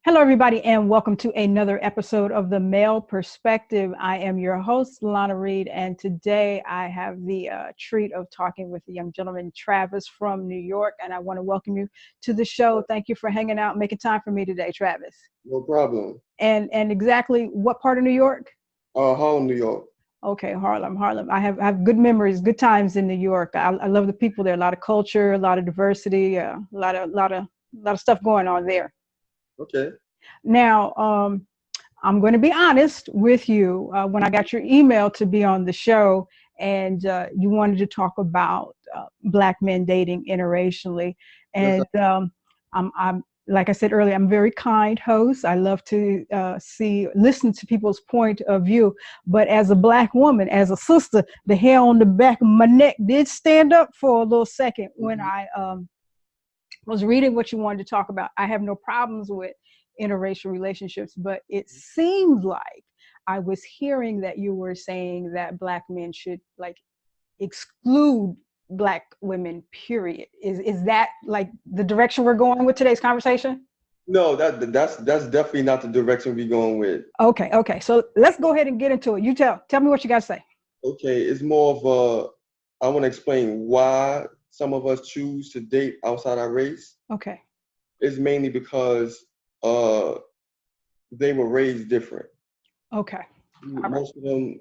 Hello, everybody, and welcome to another episode of The Male Perspective. I am your host, Lana Reid, and today I have the treat of talking with the young gentleman, Travis from New York, and I want to welcome you to the show. Thank you for hanging out and making time for me today, Travis. No problem. And exactly what part of New York? Harlem, New York. Okay, Harlem. I have good memories, good times in New York. I love the people there. A lot of culture, a lot of diversity, a lot of stuff going on there. Okay. Now, I'm going to be honest with you. When I got your email to be on the show, and you wanted to talk about Black men dating interracially, Yes. and I'm like I said earlier, I'm a very kind host. I love to listen to people's point of view. But as a Black woman, as a sister, the hair on the back of my neck did stand up for a little second when I was reading what you wanted to talk about. I have no problems with interracial relationships, but it seemed like I was hearing that you were saying that Black men should like exclude Black women, period. Is that like the direction we're going with today's conversation? No, that's definitely not the direction we're going with. Okay. So let's go ahead and get into it. You tell me what you got to say. Okay, it's more of I want to explain why some of us choose to date outside our race. Okay. It's mainly because uh they were raised different. Okay. All right. Most of them,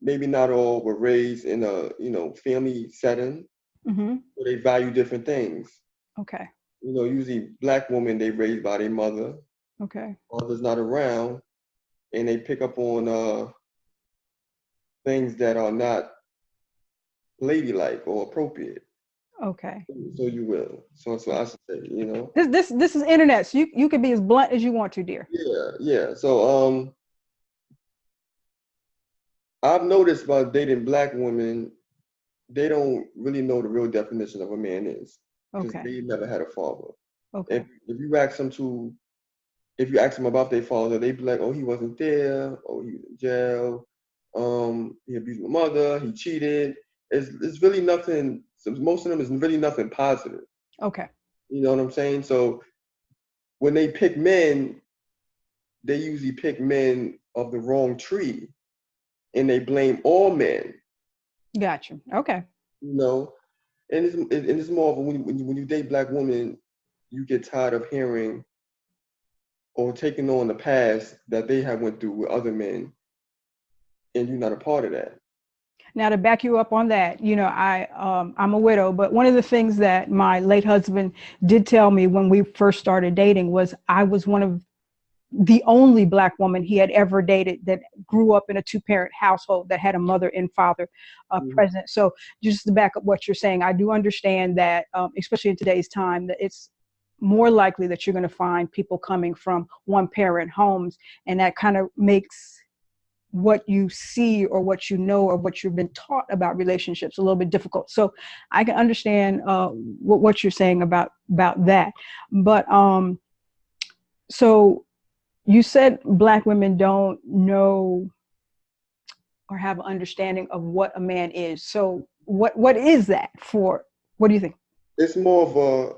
maybe not all, were raised in a family setting Mm-hmm. where they value different things. Okay. Usually Black women they raised by their mother, Okay. father's not around, and they pick up on things that are not ladylike or appropriate. Okay. So you will. So I should say. This is internet. So you can be as blunt as you want to, dear. Yeah. So I've noticed about dating Black women, they don't really know the real definition of a man is because Okay. they never had a father. Okay. If you ask them about their father, they'd be like, oh, he wasn't there, oh, he was in jail, he abused my mother, he cheated. It's really nothing. So most of them is really nothing positive. Okay. You know what I'm saying? So when they pick men, they usually pick men of the wrong tree, and they blame all men. Gotcha. Okay. You know, and it's more of when you date Black women, you get tired of hearing or taking on the past that they have went through with other men, and you're not a part of that. Now to back you up on that, I'm a widow, but one of the things that my late husband did tell me when we first started dating was I was one of the only Black woman he had ever dated that grew up in a two-parent household that had a mother and father Mhm. present. So just to back up what you're saying, I do understand that, especially in today's time, that it's more likely that you're going to find people coming from one-parent homes, and that kind of makes what you see or what you know or what you've been taught about relationships a little bit difficult. So I can understand what you're saying about that. But so you said Black women don't know or have an understanding of what a man is. So what is that for? What do you think? It's more of a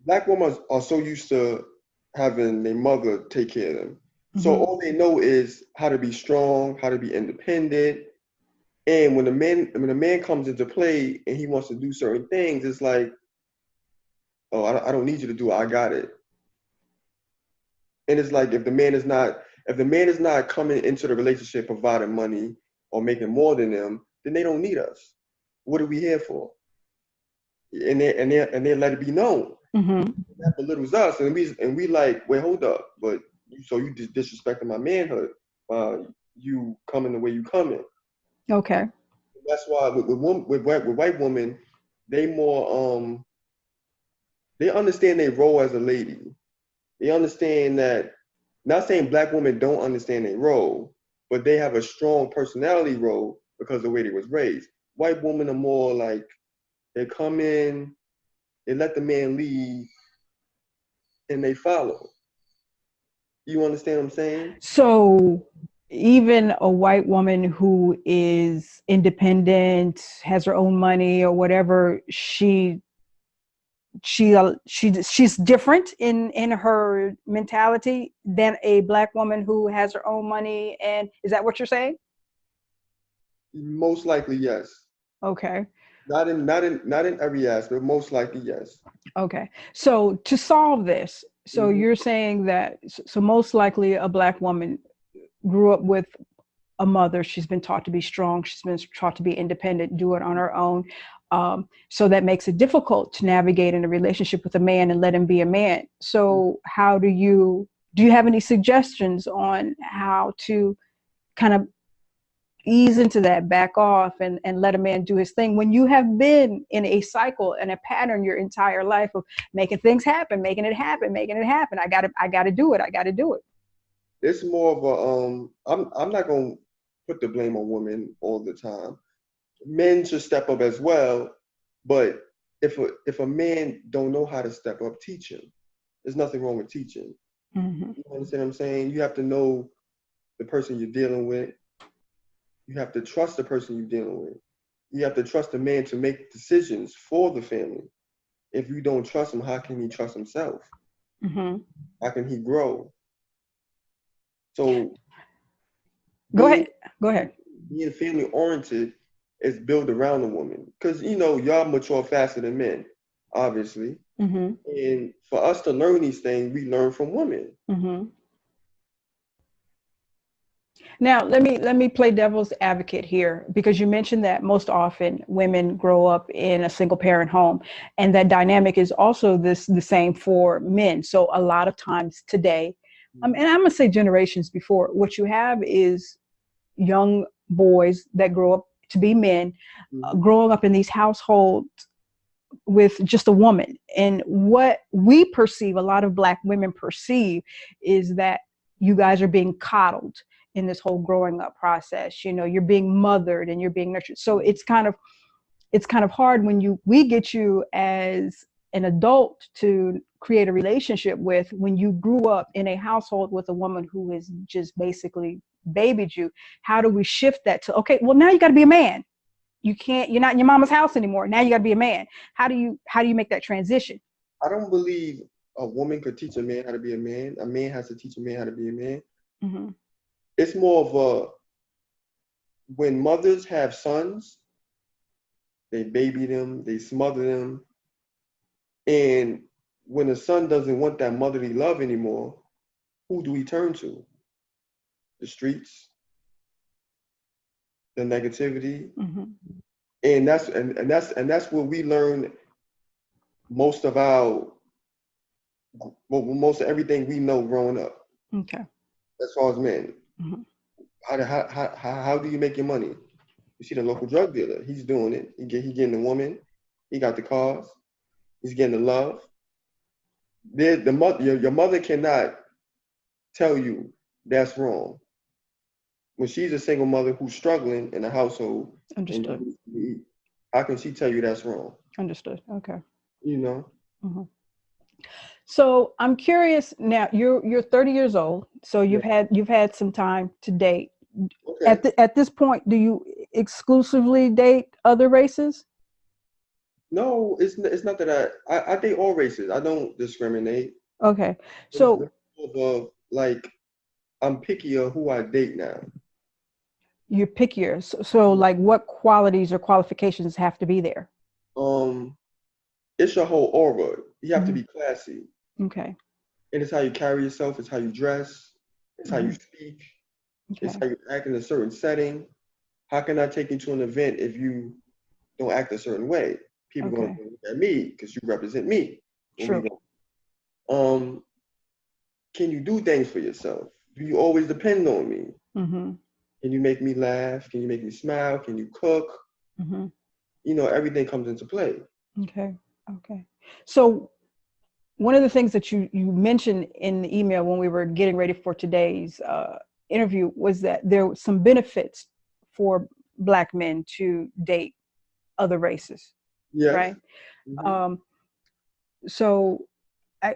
Black women are so used to having their mother take care of them. So Mm-hmm. all they know is how to be strong, how to be independent. And when a man comes into play and he wants to do certain things, it's like, oh, I don't need you to do it. I got it. And it's like if the man is not coming into the relationship providing money or making more than them, then they don't need us. What are we here for? And they let it be known. Mm-hmm. That belittles us, and we like, wait, hold up, but you just disrespecting my manhood by you coming the way you coming. Okay. That's why with white women, they more they understand their role as a lady. They understand that. Not saying Black women don't understand their role, but they have a strong personality role because of the way they was raised. White women are more like they come in, they let the man lead, and they follow. You understand what I'm saying? So even a white woman who is independent, has her own money or whatever, she she's different in her mentality than a black woman who has her own money. And is that what you're saying? Most likely, yes. Okay. Not in every aspect, most likely, yes. Okay. So to solve this, so Hmm. you're saying that, so most likely a black woman grew up with a mother. She's been taught to be strong. She's been taught to be independent, do it on her own. So that makes it difficult to navigate in a relationship with a man and let him be a man. So how do you have any suggestions on how to kind of ease into that, back off, and let a man do his thing when you have been in a cycle and a pattern your entire life of making things happen, making it happen, making it happen. I gotta do it. I gotta do it. It's more of I'm not gonna put the blame on women all the time. Men should step up as well, but if a man don't know how to step up, teach him. There's nothing wrong with teaching. Mm-hmm. You understand what I'm saying? You have to know the person you're dealing with. You have to trust the person you're dealing with. You have to trust the man to make decisions for the family. If you don't trust him, how can he trust himself? Mm-hmm. How can he grow? So Go being ahead. Go ahead. being family oriented is built around the woman. Because y'all mature faster than men, obviously. Mm-hmm. And for us to learn these things, we learn from women. Mm-hmm. Now, let me play devil's advocate here, because you mentioned that most often women grow up in a single parent home, and that dynamic is also the same for men. So a lot of times today, and I'm gonna say generations before, what you have is young boys that grow up to be men, Mm-hmm. growing up in these households with just a woman. And what we perceive, a lot of black women perceive, is that you guys are being coddled in this whole growing up process. You're being mothered and you're being nurtured. So it's kind of hard when we get you as an adult to create a relationship with, when you grew up in a household with a woman who has just basically babied you. How do we shift that to, okay, well, now you got to be a man. You're not in your mama's house anymore. Now you got to be a man. How do you make that transition? I don't believe a woman could teach a man how to be a man. A man has to teach a man how to be a man. Mm-hmm. It's more of when mothers have sons, they baby them, they smother them, and when a son doesn't want that motherly love anymore, who do we turn to? The streets, the negativity, Mm-hmm. and that's where we learn most of most of everything we know growing up. Okay. As far as men, Mm-hmm. how do you make your money? You see the local drug dealer, he's doing it. He getting the woman, he got the cars, he's getting the love. Your mother cannot tell you that's wrong. When she's a single mother who's struggling in a household and Understood. how can she tell you that's wrong? Understood. Okay. You know? Mm-hmm. So I'm curious now. You're 30 years old, so Yeah. you've had some time to date. Okay. At this point, do you exclusively date other races? No, it's not that I date all races. I don't discriminate. Okay. It's So more of like I'm pickier who I date now. you're pickier. So like, what qualities or qualifications have to be there? Um, it's your whole aura. You have to Hmm. be classy. Okay. And it's how you carry yourself, it's how you dress, it's how you Hmm. speak, it's Okay. how you act in a certain setting. How can I take you to an event if you don't act a certain way? People gonna Okay. look at me because you represent me. When we True. go, can you do things for yourself? Do you always depend on me? Hmm. Can you make me laugh? Can you make me smile? Can you cook? Hmm. Everything comes into play. Okay. Okay. So one of the things that you mentioned in the email when we were getting ready for today's interview was that there were some benefits for Black men to date other races, Yes. right? Hmm. Um, so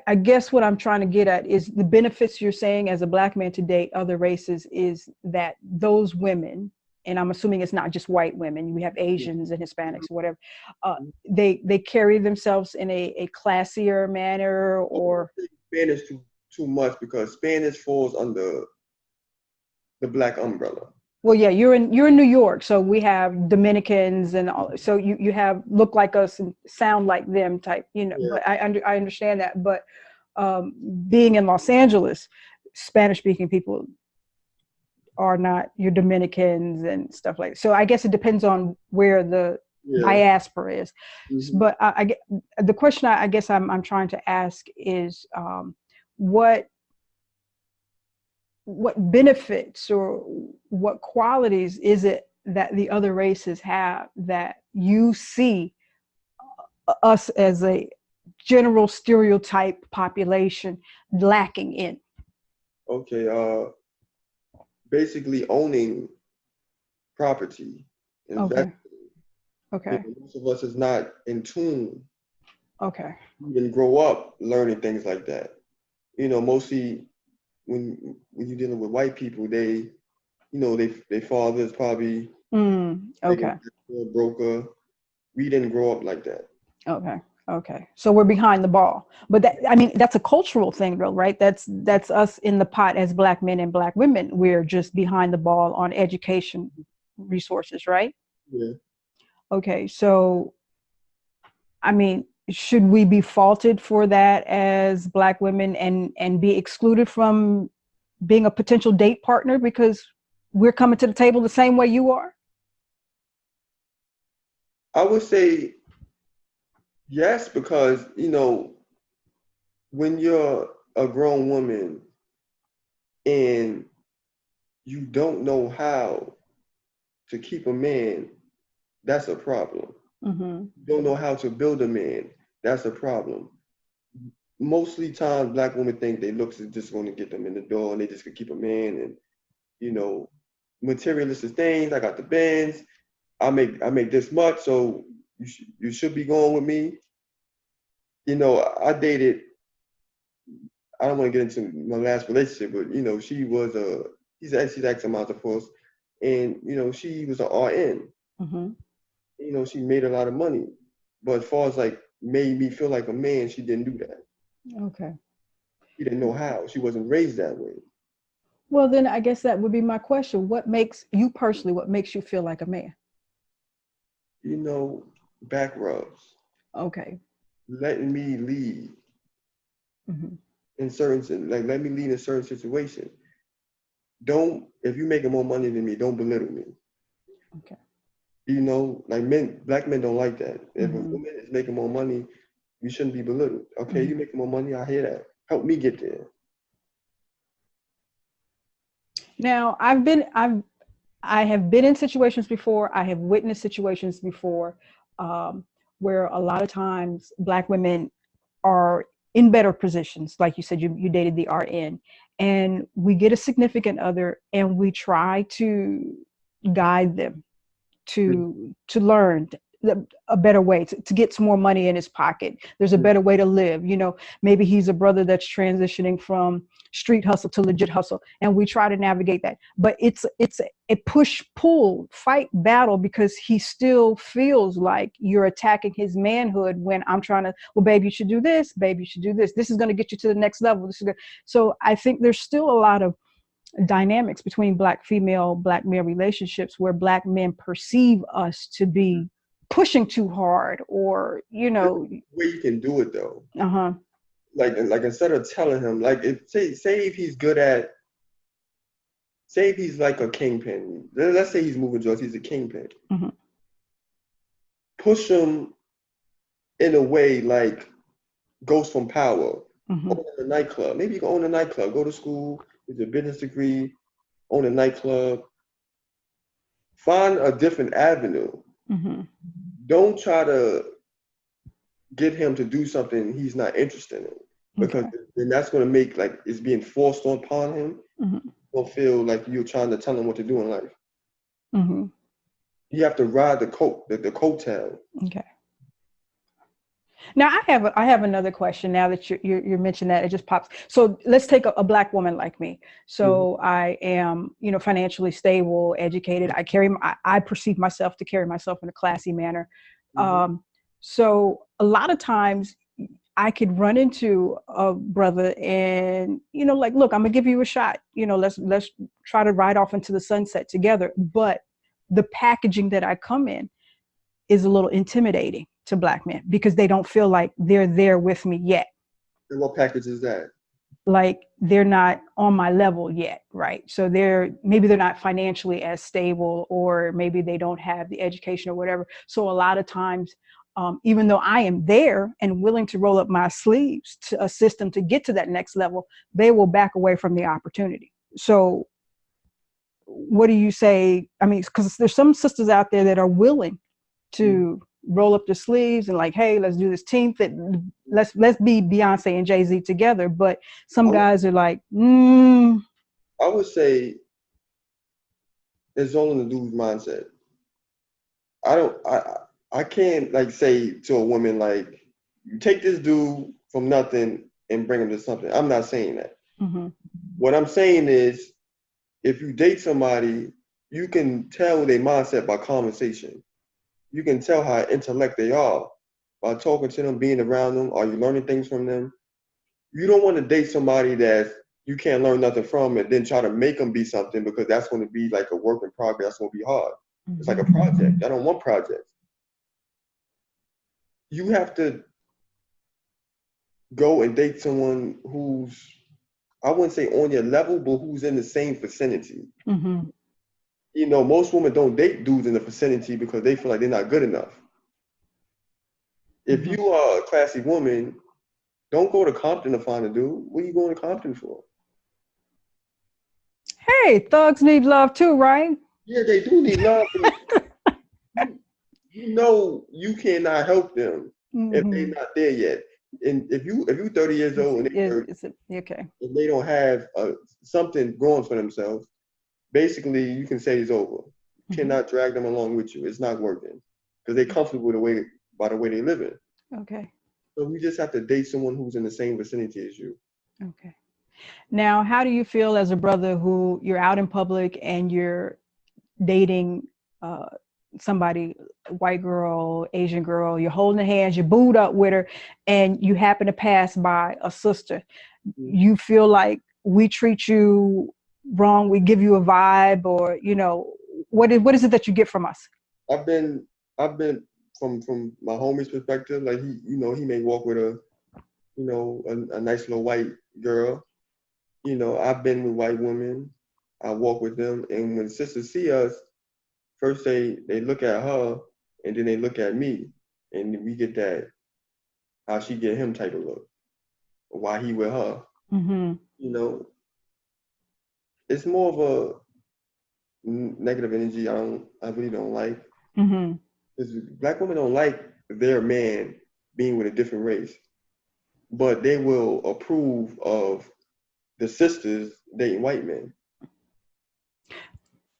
I guess what I'm trying to get at is the benefits you're saying as a Black man to date other races is that those women and I'm assuming it's not just white women, we have Asians and Hispanics, whatever, they carry themselves in a classier manner, or Spanish too much because Spanish falls under the black umbrella. well, yeah, you're in New York, so we have Dominicans and all, so you have look like us and sound like them type, Yeah. but I understand that, but being in Los Angeles, Spanish speaking people are not your Dominicans and stuff like that. So I guess it depends on where the diaspora is. Mm-hmm. But I get the question I guess I'm trying to ask is what benefits or what qualities is it that the other races have that you see us as a general stereotype population lacking in? Okay, basically owning property, Okay. Most of us is not in tune. Okay. We didn't grow up learning things like that. Mostly when you're dealing with white people, their fathers probably like Okay. a broker. We didn't grow up like that. Okay. So we're behind the ball. But that, I mean, that's a cultural thing though, right? That's us in the pot as black men and black women. We're just behind the ball on education resources, right? Yeah. Okay. So, I mean, should we be faulted for that as black women and be excluded from being a potential date partner because we're coming to the table the same way you are? I would say yes, because when you're a grown woman and you don't know how to keep a man, that's a problem. Mm-hmm. You don't know how to build a man, that's a problem. Mostly times black women think their looks is just going to get them in the door and they just could keep a man, and materialistic things. I got the Benz, I make this much, so you should be going with me. I dated, I don't want to get into my last relationship, but she was she's ex amount of course, and she was an RN. Mm-hmm. She made a lot of money, but as far as like made me feel like a man, she didn't do that. Okay. She didn't know how. She wasn't raised that way. Well, then I guess that would be my question. What makes you personally, what makes you feel like a man? Back rubs, Okay. letting me lead Mm-hmm. in certain, like let me lead in certain situations. Don't, if you're making more money than me, don't belittle me. Okay. Like black men don't like that. If a woman is making more money, you shouldn't be belittled. Okay, you making more money, I hear that. Help me get there. Now, I have been in situations before. I have witnessed situations before where a lot of times black women are in better positions. Like you said, you dated the RN, and we get a significant other, and we try to guide them to learn a better way to get some more money in his pocket. There's a better way to live. Maybe he's a brother that's transitioning from street hustle to legit hustle, and we try to navigate that. But it's a push pull fight battle because he still feels like you're attacking his manhood when I'm trying to, well, babe, you should do this, babe, you should do this. This is going to get you to the next level. This is good. So I think there's still a lot of dynamics between black female, black male relationships where black men perceive us to be pushing too hard, or The way you can do it though, uh-huh like instead of telling him, like say if he's good at, say if he's like a kingpin. Let's say he's moving drugs, he's a kingpin. mm-hmm. Push him in a way like Ghost from Power. Mm-hmm. Own a nightclub. Maybe you can own a nightclub. Go to school, get a business degree, own a nightclub. Find a different avenue. Mm-hmm. Don't try to get him to do something he's not interested in, because Okay. then that's going to make like it's being forced upon him. Mm-hmm. He'll feel like you're trying to tell him what to do in life. Mm-hmm. You have to ride the coattail. Okay. Now I have another question. Now that you're mentioning that, it just pops. So let's take a black woman like me. Mm-hmm. So I am, financially stable, educated. I perceive myself to carry myself in a classy manner. Mm-hmm. So a lot of times I could run into a brother and, like, look, I'm gonna give you a shot. Let's try to ride off into the sunset together. But the packaging that I come in is a little intimidating to black men because they don't feel like they're there with me yet. And what package is that? Like they're not on my level yet, right? So they're not financially as stable, or maybe they don't have the education or whatever. So a lot of times, even though I am there and willing to roll up my sleeves to assist them to get to that next level, they will back away from the opportunity. So what do you say? I mean, because there's some sisters out there that are willing Mm-hmm. to roll up their sleeves and like, hey, let's do this team fit. Let's be Beyonce and Jay-Z together. But some guys are like, I would say it's all in the dude's mindset. I don't I can't like say to a woman like you take this dude from nothing and bring him to something. I'm not saying that. mm-hmm, What I'm saying is if you date somebody, you can tell their mindset by conversation. You can tell how intellect they are by talking to them, being around them. Are you learning things from them? You don't want to date somebody that you can't learn nothing from and then try to make them be something because that's going to be like a work in progress. That's going to be hard. It's like a mm-hmm, project. I don't want projects. You have to go and date someone who's, I wouldn't say on your level, but who's in the same vicinity. mm-hmm, Most women don't date dudes in the vicinity because they feel like they're not good enough. If mm-hmm. you are a classy woman, don't go to Compton to find a dude. What are you going to Compton for? Hey, thugs need love too, right? Yeah, they do need love, but you, you cannot help them if they're Mm-hmm. not there yet. And if you 30 years old and Okay. they don't have something going for themselves, basically you can say it's over. You Mm-hmm. cannot drag them along with you. It's not working because they're comfortable by the way they live in. Okay. So we just have to date someone who's in the same vicinity as you. Okay. Now, how do you feel as a brother who you're out in public and you're dating uh, somebody, white girl, Asian girl, you're holding hands, you're booed up with her, and you happen to pass by a sister? Mm. You feel like we treat you wrong, we give you a vibe, or what is it that you get from us? I've been from my homie's perspective, like he may walk with a nice little white girl. I've been with white women. I walk with them, and when sisters see us, first they look at her, and then they look at me, and we get that how she get him type of look. Why he with her? Mm-hmm. You know, it's more of a negative energy. I really don't like Mm-hmm. because black women don't like their man being with a different race, but they will approve of the sisters dating white men.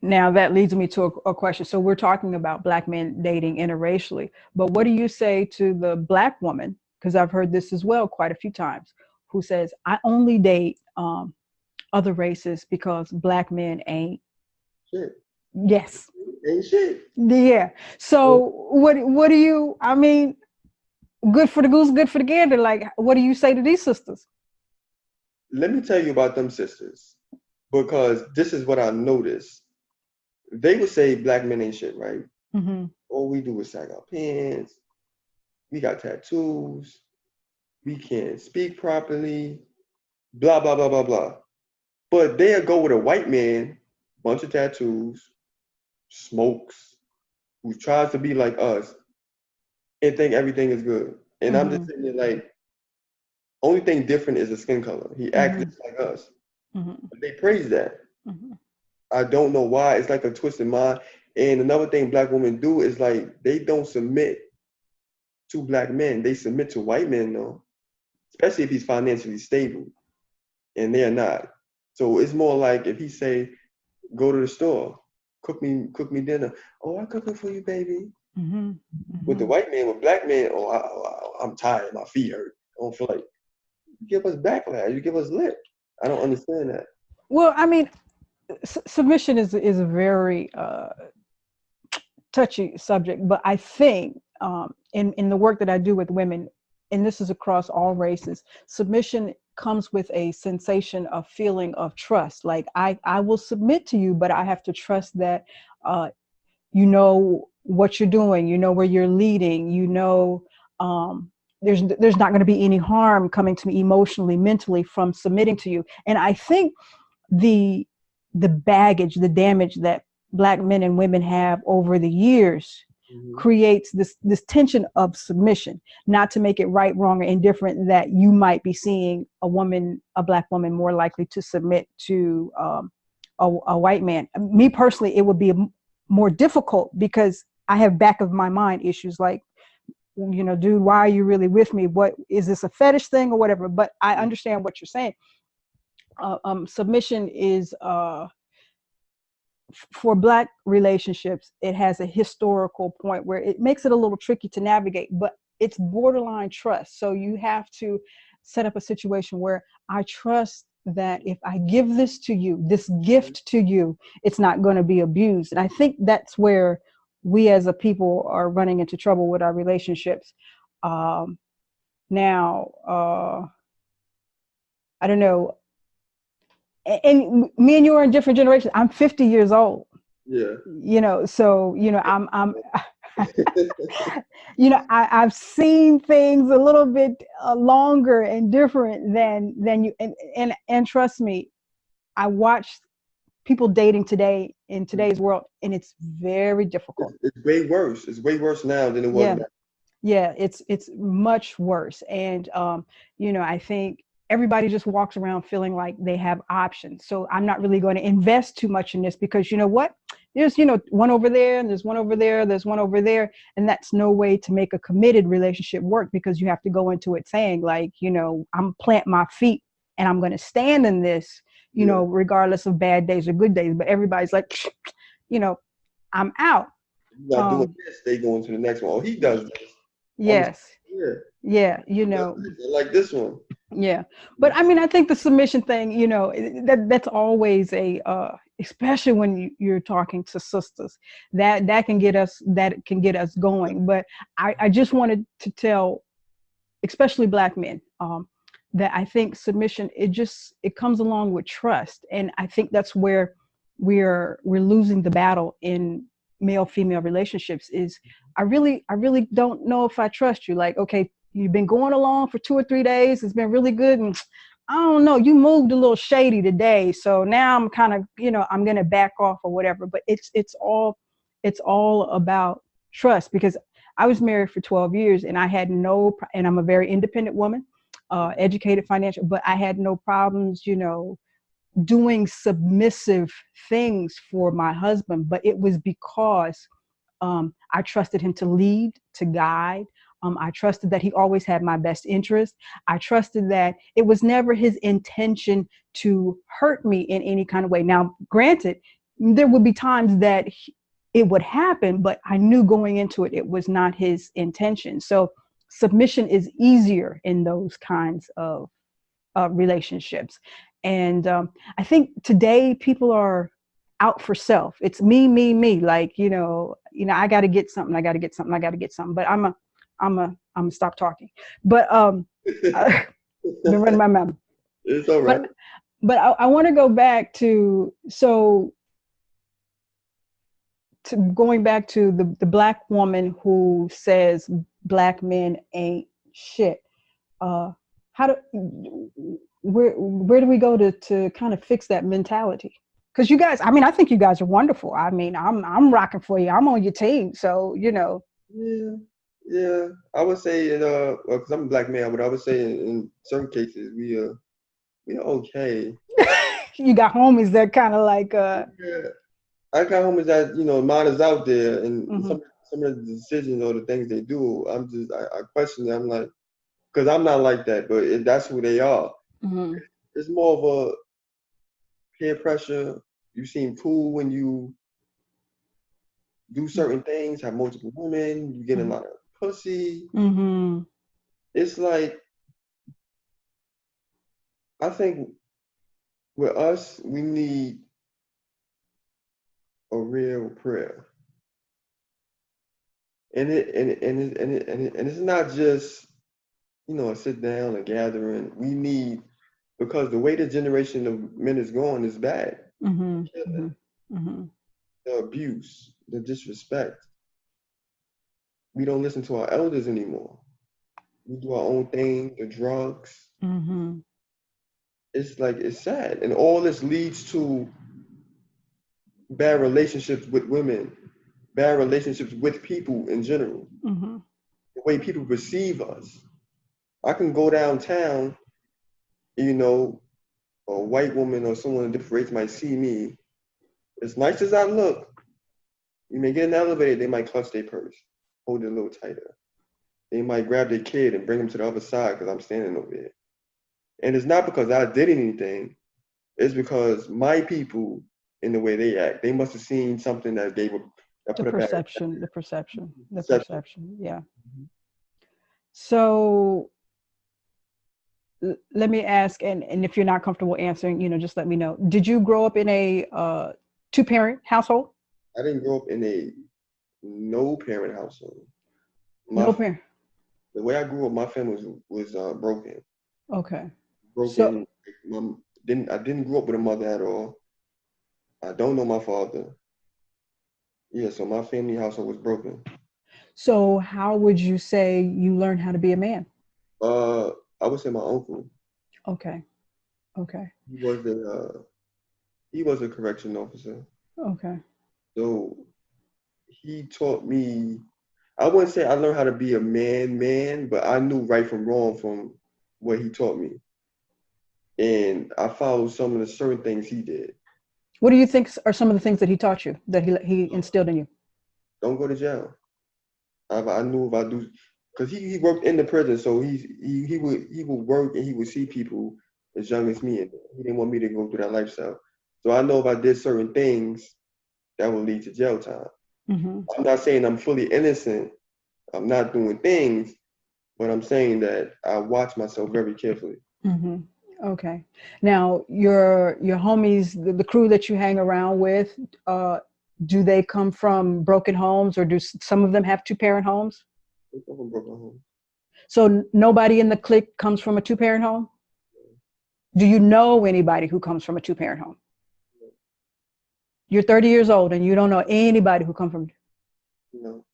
Now that leads me to a question. So we're talking about black men dating interracially, but what do you say to the black woman? Because I've heard this as well quite a few times, who says, "I only date other races because black men ain't." Shit, Yes, ain't shit. yeah. So So what do you? I mean, good for the goose, good for the gander. Like, what do you say to these sisters? let me tell you about them sisters because this is what I noticed. They would say black men ain't shit, right? Mm-hmm. All we do is sag our pants. We got tattoos. We can't speak properly. Blah blah blah blah blah. But they'll go with a white man, bunch of tattoos, smokes, who tries to be like us, and think everything is good. And I'm Mm-hmm. just sitting there like, only thing different is the skin color. He acts Mm-hmm. just like us. Mm-hmm. But they praise that. Mm-hmm. I don't know why. It's like a twisted mind. And another thing black women do is like they don't submit to black men. They submit to white men though, especially if he's financially stable. And they're not. So it's more like if he say, go to the store, cook me dinner. Oh, I cook it for you, baby. Mm-hmm. With the Mm-hmm. white man, with black men, oh, I'm tired, my feet hurt. I don't feel like you give us backlash, you give us lip. I don't understand that. Well, I mean, submission is a very touchy subject, but I think in the work that I do with women, and this is across all races, submission comes with a sensation of feeling of trust. Like I will submit to you, but I have to trust that you know what you're doing, you know where you're leading, you know there's not going to be any harm coming to me emotionally, mentally from submitting to you. And I think the baggage, the damage that Black men and women have over the years creates this tension of submission, not to make it right, wrong, or indifferent, that you might be seeing a Black woman more likely to submit to a white man. Me personally, it would be more difficult because I have back of my mind issues like, you know, dude, why are you really with me? What is this, a fetish thing or whatever? But I understand what you're saying. Submission is for Black relationships, it has a historical point where it makes it a little tricky to navigate, but it's borderline trust. So you have to set up a situation where I trust that if I give this to you, this gift to you, it's not going to be abused. And I think that's where we as a people are running into trouble with our relationships. Now, I don't know. And me and you are in different generations. I'm 50 years old. Yeah. You know, so, you know, I'm you know, I've seen things a little bit longer and different than you. And trust me, I watch people dating today in today's world, and it's very difficult. It's way worse. It's way worse now than it was Yeah. back. Yeah, it's much worse. And you know, I think everybody just walks around feeling like they have options. So I'm not really going to invest too much in this because you know what? There's, you know, one over there, and there's one over there, there's one over there. And that's no way to make a committed relationship work, because you have to go into it saying, like, you know, I'm plant my feet and I'm going to stand in this, you know, regardless of bad days or good days. But everybody's like, you know, I'm out. You're not doing this, they going to the next one. Oh, he does this. Yes. Yeah. Yeah, you He does know. this. I like this one. Yeah, but I mean, I think the submission thing, you know, that's always a, especially when you're talking to sisters, that can get us going. But I just wanted to tell, especially Black men, that I think submission, it comes along with trust, and I think that's where we're losing the battle in male female relationships. Is I really don't know if I trust you. Like, okay, you've been going along for 2 or 3 days, it's been really good, and I don't know, you moved a little shady today, so now I'm kind of, you know, I'm gonna back off or whatever. But it's all about trust, because I was married for 12 years and and I'm a very independent woman, educated, financial, but I had no problems, you know, doing submissive things for my husband. But it was because I trusted him to lead, to guide. I trusted that he always had my best interest. I trusted that it was never his intention to hurt me in any kind of way. Now, granted, there would be times that it would happen, but I knew going into it, it was not his intention. So submission is easier in those kinds of relationships. And I think today people are out for self. It's me, me, me. Like, I got to get something. I got to get something. I got to get something. But I'm stop talking. But I've been running my mouth. It's all right. But I want to go back to going back to the Black woman who says Black men ain't shit. Where do we go to kind of fix that mentality? Because you guys, I mean, I think you guys are wonderful. I mean, I'm rocking for you. I'm on your team. So, Yeah. I would say, because I'm a Black man, but I would say in certain cases we are okay. You got homies that kind of like. Yeah. I got homies that mine is out there, and Mm-hmm. some of the decisions or the things they do, I question them. I'm like, because I'm not like that, but that's who they are. Mm-hmm. It's more of a peer pressure. You seem cool when you do certain things, have multiple women, you get a lot of pussy. Mm-hmm. It's like, I think with us, we need a real prayer. And it's not just, a sit down, a gathering. We need, because the way the generation of men is going is bad. Mm-hmm. The Mm-hmm. Mm-hmm. the abuse, the disrespect. We don't listen to our elders anymore. We do our own thing, the drugs. Mm-hmm. It's like, it's sad. And all this leads to bad relationships with women, bad relationships with people in general, Mm-hmm. the way people perceive us. I can go downtown, you know, a white woman or someone of different race might see me. As nice as I look, you may get in the elevator, they might clutch their purse, hold it a little tighter. They might grab their kid and bring him to the other side because I'm standing over there. And it's not because I did anything. It's because my people, in the way they act, they must have seen something that gave a that The put a bad perception, the perception, the perception. perception. Yeah. So let me ask, and if you're not comfortable answering, just let me know. Did you grow up in a two-parent household? I didn't grow up in a no parent household. No My parent. The way I grew up, my family was broken. Okay. So Broken. I didn't grow up with a mother at all. I don't know my father. Yeah, so my family household was broken. so how would you say you learned how to be a man? Uh, I would say my uncle. Okay. Okay. He was a correction officer. Okay. So he taught me. I wouldn't say I learned how to be a man, but I knew right from wrong from what he taught me, and I followed some of the certain things he did. What do you think are some of the things that he taught you, that he instilled in you? Don't go to jail. I knew if I do, because he worked in the prison, so he would work and he would see people as young as me, and he didn't want me to go through that lifestyle. So I know if I did certain things, that would lead to jail time. Mm-hmm. I'm not saying I'm fully innocent. I'm not doing things, but I'm saying that I watch myself very carefully. Mm-hmm. Okay. Now, your homies, the crew that you hang around with, do they come from broken homes, or do some of them have two-parent homes? I come from broken home. So nobody in the clique comes from a two-parent home? Do you know anybody who comes from a two-parent home? You're 30 years old and you don't know anybody who comes from. You know,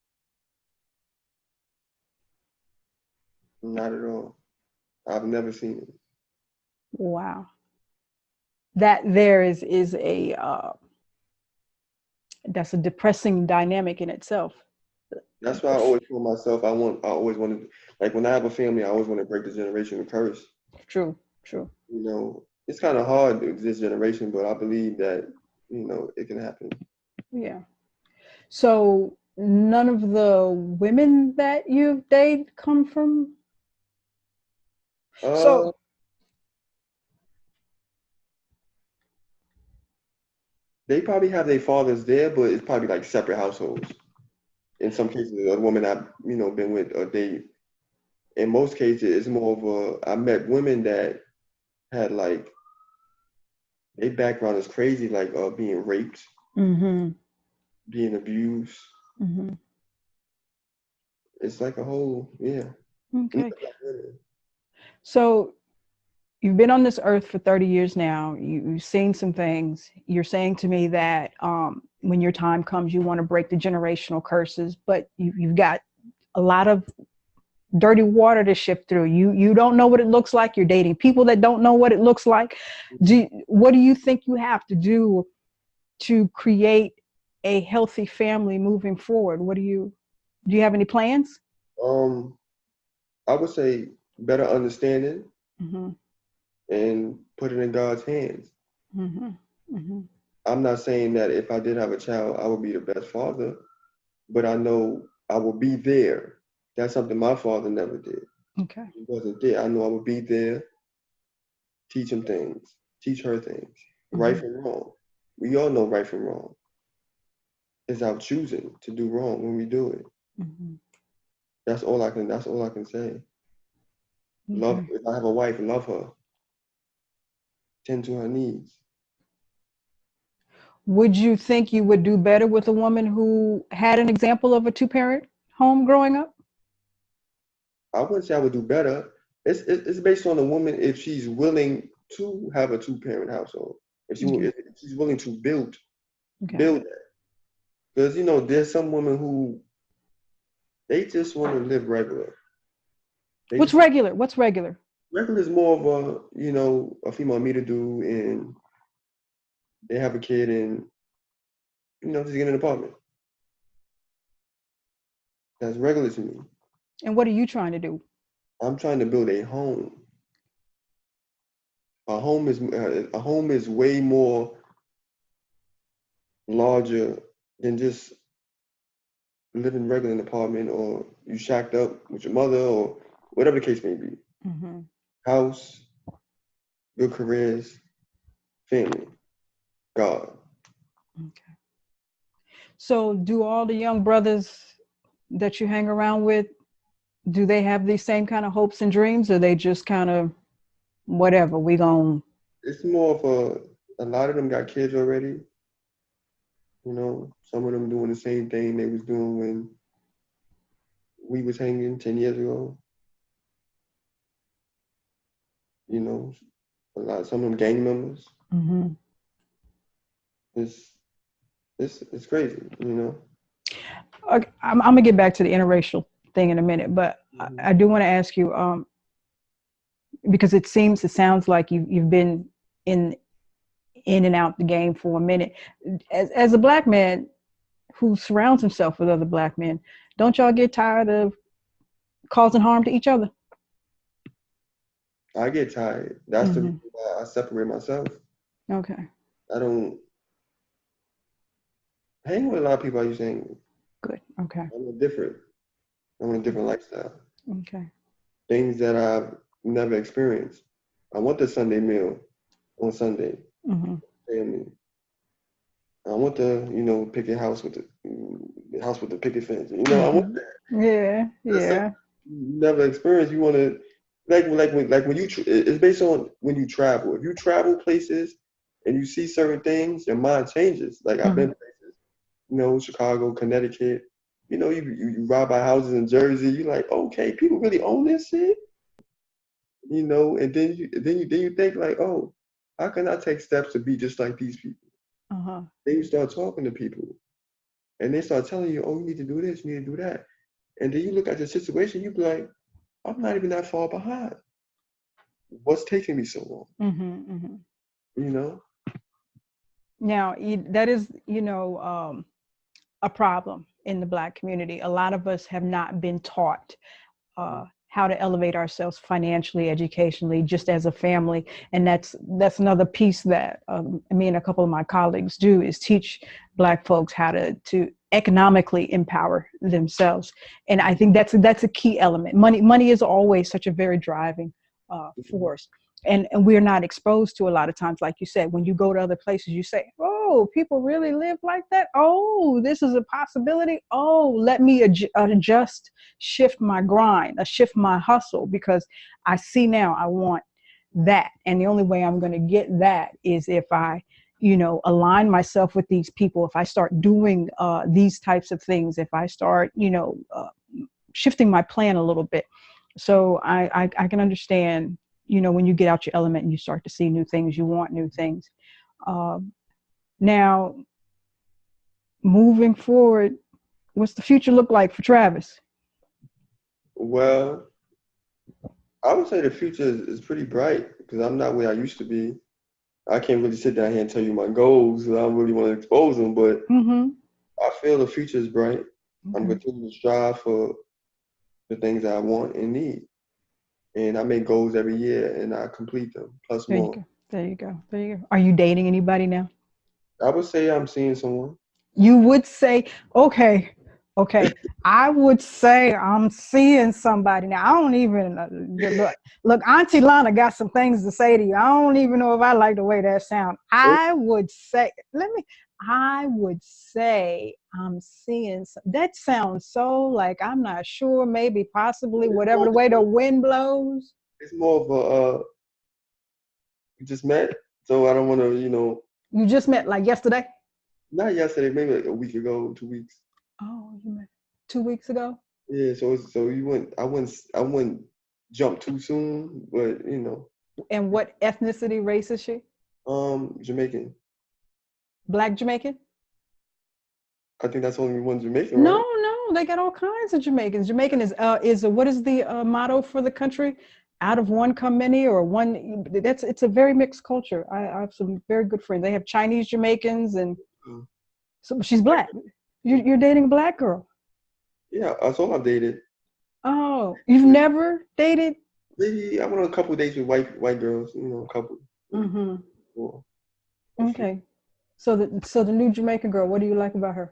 not at all. I've never seen it. Wow. That there is a that's a depressing dynamic in itself. That's why I always told myself I always wanted, like when I have a family, I always want to break the generational curse. True, true. It's kind of hard this generation, but I believe that, it can happen. Yeah. So none of the women that you've dated come from. Uh, So they probably have their fathers there, but it's probably like separate households. In some cases, a woman I've, been with or date. In most cases, it's more of I met women that had like, their background is crazy, like being raped, mm-hmm, being abused. mm-hmm. It's like a whole, yeah. Okay. So you've been on this earth for 30 years now. You've seen some things. You're saying to me that when your time comes, you want to break the generational curses, but you've got a lot of dirty water to shift through. You don't know what it looks like. You're dating people that don't know what it looks like. What do you think you have to do to create a healthy family moving forward? Do you have any plans? Um, I would say better understanding Mm-hmm, and put it in God's hands. mm-hmm, mm-hmm. I'm not saying that if I did have a child, I would be the best father, but I know I will be there. That's something my father never did. Okay. He wasn't there. I know I would be there, teach him things, teach her things, right Mm-hmm, from wrong. We all know right from wrong. It's our choosing to do wrong when we do it. mm-hmm. That's all I can say. Love, Okay. if I have a wife, love her, tend to her needs. Would you think you would do better with a woman who had an example of a two-parent home growing up? I wouldn't say I would do better. It's based on the woman if she's willing to have a two-parent household. Okay. If she's willing to Okay. build that. Because you know, there's some women who they just want to live regular. They What's just regular? What's regular? regular is more of a a female me to do, and they have a kid, and just get an apartment. That's regular to me. And what are you trying to do? I'm trying to build a home. A home is way more larger than just living regular in an apartment or you shacked up with your mother or whatever the case may be. Mm-hmm. House, good careers, family, God. Okay. So do all the young brothers that you hang around with, do they have these same kind of hopes and dreams, or they just kind of whatever we gon' It's more of a lot of them got kids already. Some of them doing the same thing they was doing when we was hanging 10 years ago. You know, some of them gang members. Mm-hmm. It's it's crazy. Okay, I'm gonna get back to the interracial thing in a minute, but Mhm. I do want to ask you, because it sounds like you've been in and out the game for a minute. As a black man who surrounds himself with other black men, don't y'all get tired of causing harm to each other? I get tired. That's the Mm-hmm. reason why I separate myself. Okay, I don't hang with a lot of people I used to hang with. good. Okay, I'm on a different lifestyle. okay. Things that I've never experienced. I want the Sunday meal on Sunday, Mm-hmm. family. I want the, picket house with the house with the picket fence. I want that. Yeah, That's something yeah. you never experienced. You want to like when it's based on when you travel. If you travel places and you see certain things, your mind changes. Like I've been Mm-hmm. places, Chicago, Connecticut. You ride by houses in Jersey. You're like, okay, people really own this shit. And then you think like, oh, how can I take steps to be just like these people? Uh-huh. Then you start talking to people, and they start telling you, oh, you need to do this, you need to do that, and then you look at your situation, you be like, I'm not even that far behind. What's taking me so long? Mm-hmm. Mm-hmm. You know? Now, that is, a problem in the Black community. A lot of us have not been taught how to elevate ourselves financially, educationally, just as a family. And that's another piece that me and a couple of my colleagues do, is teach Black folks how to economically empower themselves. And I think that's a key element. Money is always such a very driving force. And we're not exposed to, a lot of times, like you said, when you go to other places, you say, oh, people really live like that. Oh, this is a possibility. Oh, let me adjust, shift my grind, shift my hustle, because I see now I want that. And the only way I'm going to get that is if I, align myself with these people, if I start doing these types of things, if I start, shifting my plan a little bit. So I can understand, when you get out your element and you start to see new things, you want new things. Now, moving forward, what's the future look like for Travis? Well, I would say the future is pretty bright because I'm not where I used to be. I can't really sit down here and tell you my goals because I don't really want to expose them, but Mm-hmm. I feel the future is bright. I'm Okay. continuing to strive for the things that I want and need. And I make goals every year and I complete them, plus There you more. go. There you go. There you go. Are you dating anybody now? I would say I'm seeing someone. You would say, okay, okay. I would say I'm seeing somebody now. I don't even look. Auntie Lana got some things to say to you. I don't even know if I like the way that sounds. I would say, I would say I'm seeing that sounds so like I'm not sure, maybe, possibly, whatever the way the wind blows. It's more of a we just met, so I don't want to, You just met like yesterday? not yesterday, maybe like a week ago, 2 weeks. Oh, you met 2 weeks ago? Yeah, so you wouldn't, I wouldn't jump too soon, but And what ethnicity, race is she? Jamaican. Black Jamaican? I think that's only one Jamaican, No, right? no, they got all kinds of Jamaicans. Jamaican is what is the motto for the country? Out of one come many, or one. It's a very mixed culture. I have some very good friends. They have Chinese Jamaicans, and Uh, so she's black. You're dating a black girl. yeah, that's all I've dated. Oh, you've never dated? Maybe I went on a couple dates with white girls, a couple, maybe Mm-hmm. four, a few. Okay. So the new Jamaican girl, what do you like about her?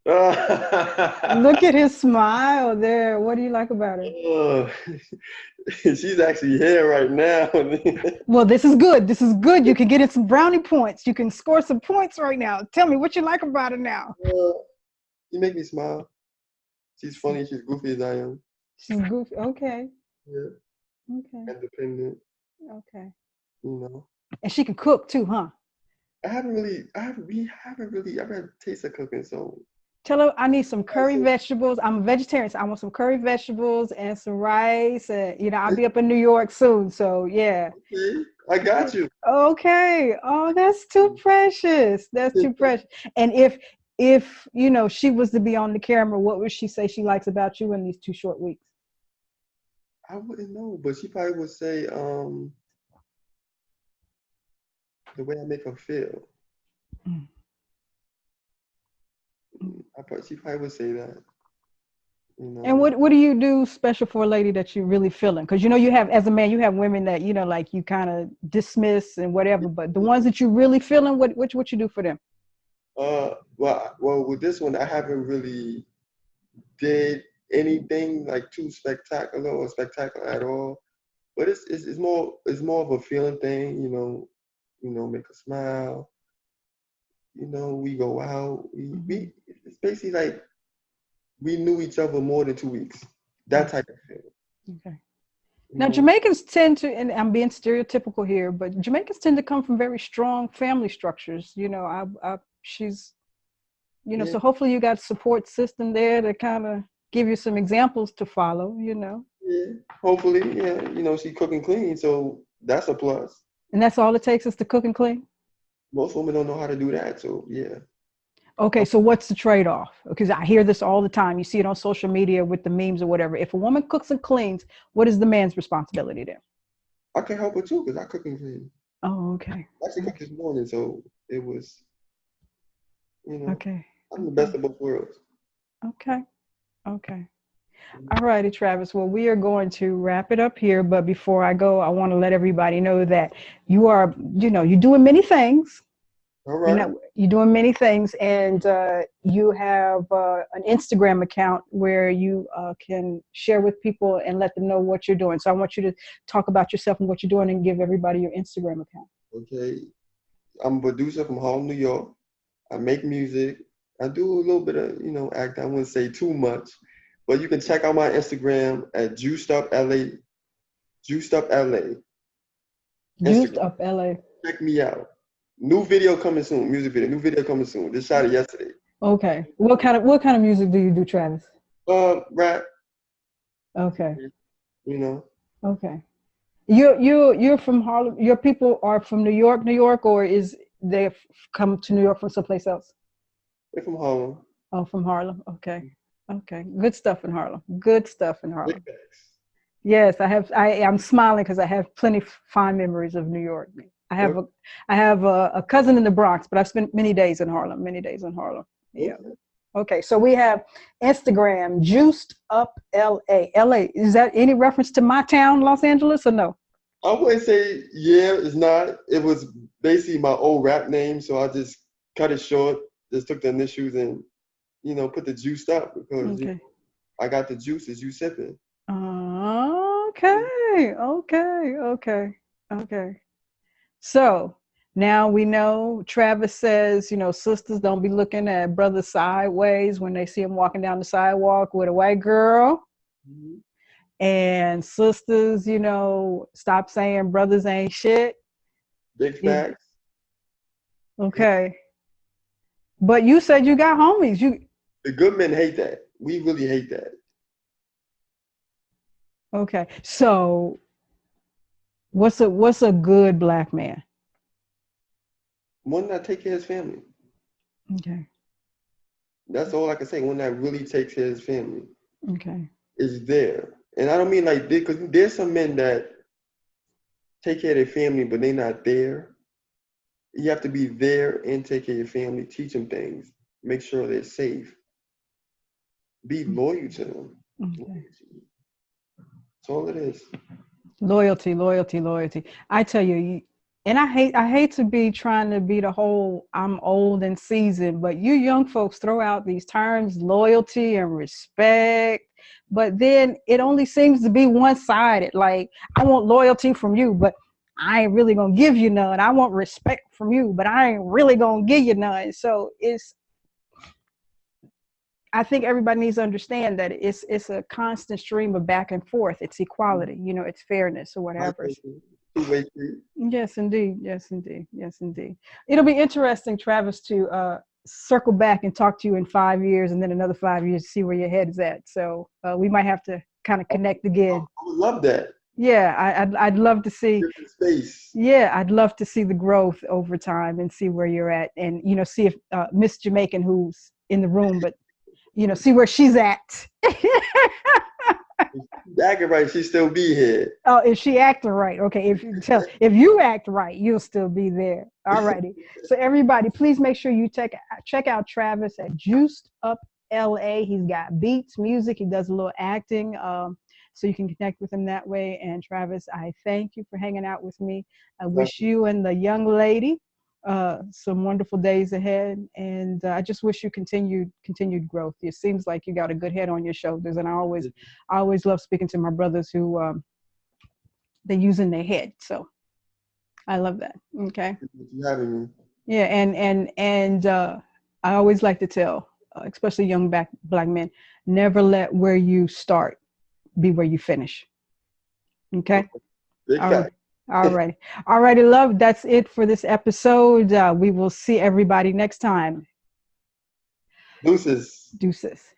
Look at his smile there. What do you like about her? Oh, she's actually here right now. Well, this is good. This is good. You can get in some brownie points. You can score some points right now. Tell me what you like about her now. She make me smile. She's funny. She's goofy as I am. She's goofy. Okay. Yeah, Okay. independent. Okay. You know, And she can cook too, huh? we haven't really ever had a taste of cooking, so Tell her I need some I curry said, vegetables. I'm a vegetarian, so I want some curry vegetables and some rice. And I'll be up in New York soon. So yeah. okay, I got you. Okay. Oh, that's too precious. That's too precious. And if she was to be on the camera, what would she say she likes about you in these 2 short weeks? I wouldn't know, but she probably would say, the way I make her feel. Mm. She probably would say that. And what do you do special for a lady that you really feeling? Because you have, as a man, you have women that like you kind of dismiss and whatever, but the ones that you really feeling, what you do for them? Well, with this one, I haven't really did anything like too spectacular or spectacular at all. But it's more of a feeling thing, make her smile. We go out. It's basically like we knew each other more than 2 weeks. That type of thing. Okay. You Now, know? Jamaicans tend to, and I'm being stereotypical here, but Jamaicans tend to come from very strong family structures. She's, Yeah, so hopefully you got support system there to kind of give you some examples to follow. yeah. Hopefully, yeah. She cook and clean, so that's a plus. And that's all it takes is to cook and clean. Most women don't know how to do that, so yeah. Okay, so what's the trade-off? Because I hear this all the time. You see it on social media with the memes or whatever. If a woman cooks and cleans, what is the man's responsibility there? I can help her too because I cook and clean. Oh, okay. I actually cooked this morning, so it was, Okay. I'm the best of both worlds. Okay. Okay. All righty, Travis. Well, we are going to wrap it up here. But before I go, I want to let everybody know that you are, you're doing many things. All right. You're doing many things, and you have an Instagram account where you can share with people and let them know what you're doing. So I want you to talk about yourself and what you're doing and give everybody your Instagram account. Okay. I'm a producer from Harlem, New York. I make music. I do a little bit of, acting. I wouldn't say too much, but you can check out my Instagram at Juiced Up LA. Juiced Up LA. Juiced Instagram. Up LA. Check me out. New video coming soon. Music video. New video coming soon. Just shot it yesterday. Okay. What kind of music do you do, Travis? Rap. Okay. Okay. You're from Harlem. Your people are from New York, or is they come to New York from someplace else? They're from Harlem. Oh, from Harlem. Okay. Okay. Good stuff in Harlem. Good stuff in Harlem. Yes, I'm smiling because I have plenty fond memories of New York. I have a cousin in the Bronx, but I've spent many days in Harlem. Yeah. Okay. So we have Instagram, Juiced Up LA. LA, is that any reference to my town, Los Angeles, or no? I wouldn't say, yeah, it's not. It was basically my old rap name, so I just cut it short, just took the initials and, put the juiced up because I got the juices you sipping. Okay. So now we know Travis says, sisters don't be looking at brothers sideways when they see him walking down the sidewalk with a white girl. Mm-hmm. and sisters, you know, stop saying brothers ain't shit. Big Yeah. facts. Okay. But you said you got homies. You The good men hate that. We really hate that. okay? So what's a good black man? One that take care of his family. Okay. That's all I can say. One that really takes care of his family Okay. is there. And I don't mean like because there's some men that take care of their family, but they're not there. You have to be there and take care of your family, teach them things, make sure they're safe, be loyal to them. Okay. That's all it is. Loyalty, loyalty, loyalty. I tell you, and I hate to be trying to be the whole I'm old and seasoned, but you young folks throw out these terms, loyalty and respect, but then it only seems to be one-sided. Like, I want loyalty from you, but I ain't really gonna give you none. I want respect from you, but I ain't really gonna give you none. So I think everybody needs to understand that it's a constant stream of back and forth. It's equality, you know, it's fairness or whatever. Two-way street. Yes, indeed. Yes, indeed. Yes, indeed. It'll be interesting, Travis, to circle back and talk to you in 5 years and then another 5 years to see where your head is at. So we might have to kind of connect again. I would love that. Yeah, I'd love to see. Different space. Yeah, I'd love to see the growth over time and see where you're at, and you know, see if Miss Jamaican, who's in the room, but you know, see where she's at. Acting right, she still be here. Oh, if she acting right, okay. If you act right, you'll still be there. All righty. So everybody, please make sure you check out Travis at Juiced Up LA. He's got beats, music. He does a little acting. So you can connect with him that way. And Travis, I thank you for hanging out with me. I wish you and the young lady some wonderful days ahead, and I just wish you continued growth. It seems like you got a good head on your shoulders, and I always love speaking to my brothers who they're using their head. So I love that. Okay. You having me. Yeah, and I always like to tell, especially young black men, never let where you start be where you finish. Okay. Big All right. fact. All righty, love. That's it for this episode. We will see everybody next time. Deuces. Deuces.